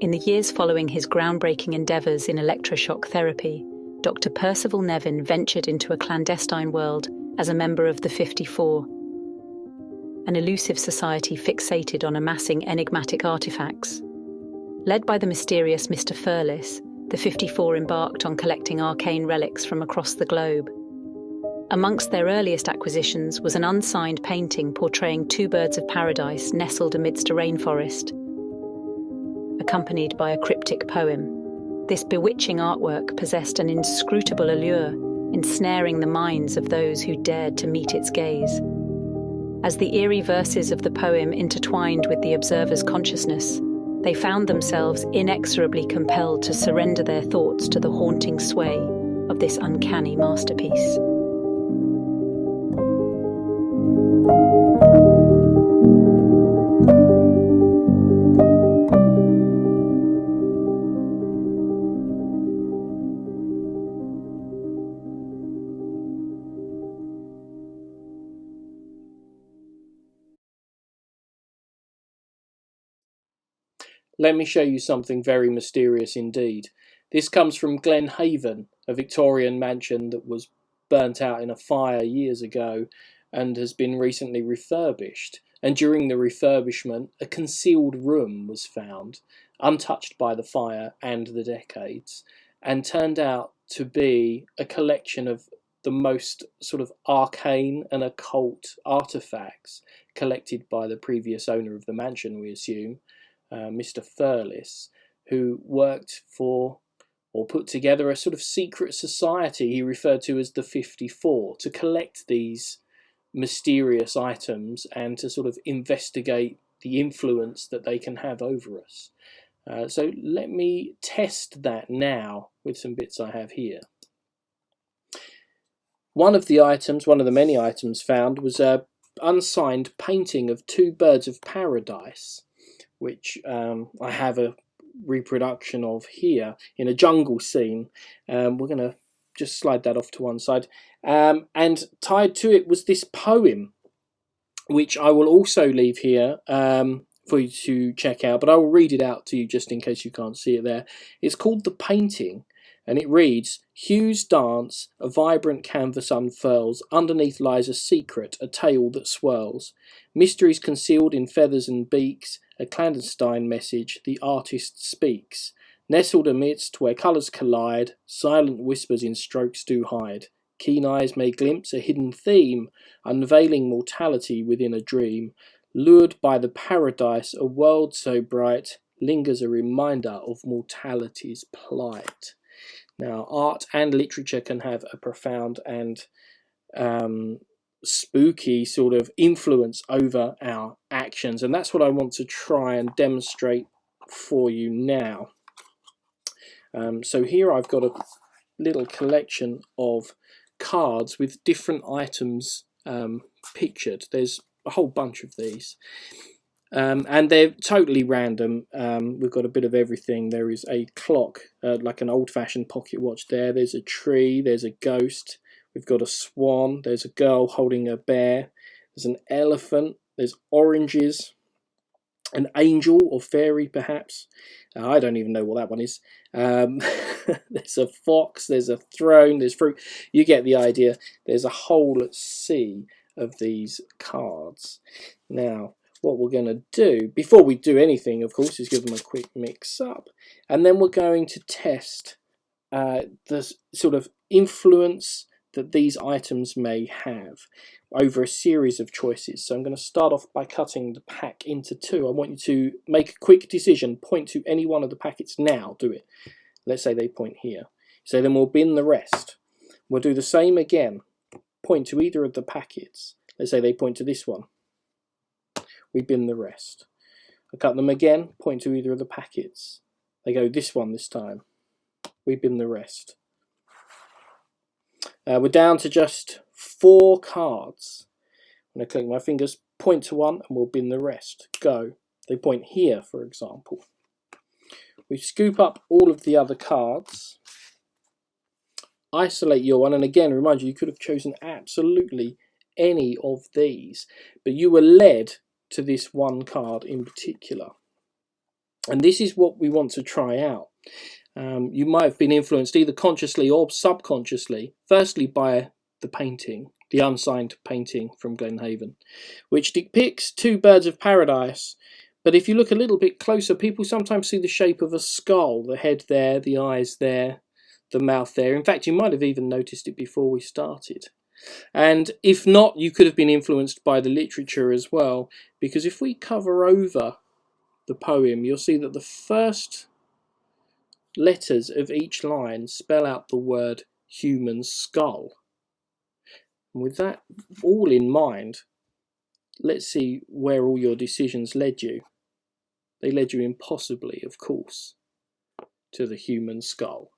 In the years following his groundbreaking endeavours in electroshock therapy, Dr. Percival Nevin ventured into a clandestine world as a member of the 54, an elusive society fixated on amassing enigmatic artefacts. Led by the mysterious Mr. Furlis, the 54 embarked on collecting arcane relics from across the globe. Amongst their earliest acquisitions was an unsigned painting portraying two birds of paradise nestled amidst a rainforest, accompanied by a cryptic poem. This bewitching artwork possessed an inscrutable allure, ensnaring the minds of those who dared to meet its gaze. As the eerie verses of the poem intertwined with the observer's consciousness, they found themselves inexorably compelled to surrender their thoughts to the haunting sway of this uncanny masterpiece. Let me show you something very mysterious indeed. This comes from Glen Haven, a Victorian mansion that was burnt out in a fire years ago and has been recently refurbished. And during the refurbishment, a concealed room was found, untouched by the fire and the decades, and turned out to be a collection of the most sort of arcane and occult artefacts collected by the previous owner of the mansion, we assume, Mr. Furlis, who worked for or put together a sort of secret society he referred to as the 54 to collect these mysterious items and to sort of investigate the influence that they can have over us. So let me test that now with some bits I have here. One of the many items found was a unsigned painting of two birds of paradise, which I have a reproduction of here in a jungle scene. We're going to just slide that off to one side. And tied to it was this poem, which I will also leave here for you to check out, but I will read it out to you just in case you can't see it there. It's called The Painting, and it reads, "Hues dance, a vibrant canvas unfurls, underneath lies a secret, a tale that swirls. Mysteries concealed in feathers and beaks, a clandestine message the artist speaks. Nestled amidst where colours collide, silent whispers in strokes do hide. Keen eyes may glimpse a hidden theme, unveiling mortality within a dream. Lured by the paradise, a world so bright, lingers a reminder of mortality's plight." Now, art and literature can have a profound and spooky sort of influence over our actions, and that's what I want to try and demonstrate for you now. So here I've got a little collection of cards with different items pictured. There's a whole bunch of these. And they're totally random. We've got a bit of everything. There is a clock, like an old-fashioned pocket watch there. There's a tree. There's a ghost. We've got a swan. There's a girl holding a bear. There's an elephant. There's oranges. An angel or fairy, perhaps. I don't even know what that one is. There's a fox. There's a throne. There's fruit. You get the idea. There's a whole sea of these cards. Now, what we're going to do, before we do anything, of course, is give them a quick mix up. And then we're going to test the sort of influence that these items may have over a series of choices. So I'm going to start off by cutting the pack into two. I want you to make a quick decision, point to any one of the packets now, do it. Let's say they point here. So then we'll bin the rest. We'll do the same again, point to either of the packets. Let's say they point to this one. We bin the rest. I cut them again, point to either of the packets. They go this one this time. We bin the rest. We're down to just 4 cards. I'm going to click my fingers, point to one, and we'll bin the rest. Go. They point here, for example. We scoop up all of the other cards, isolate your one, and again, remind you, you could have chosen absolutely any of these, but you were led to this one card in particular. And this is what we want to try out. You might have been influenced either consciously or subconsciously, firstly by the painting, the unsigned painting from Glenhaven, which depicts two birds of paradise. But if you look a little bit closer, people sometimes see the shape of a skull, the head there, the eyes there, the mouth there. In fact, you might have even noticed it before we started. And if not, you could have been influenced by the literature as well, because if we cover over the poem, you'll see that the first letters of each line spell out the word human skull. And with that all in mind, let's see where all your decisions led you. They led you impossibly, of course, to the human skull.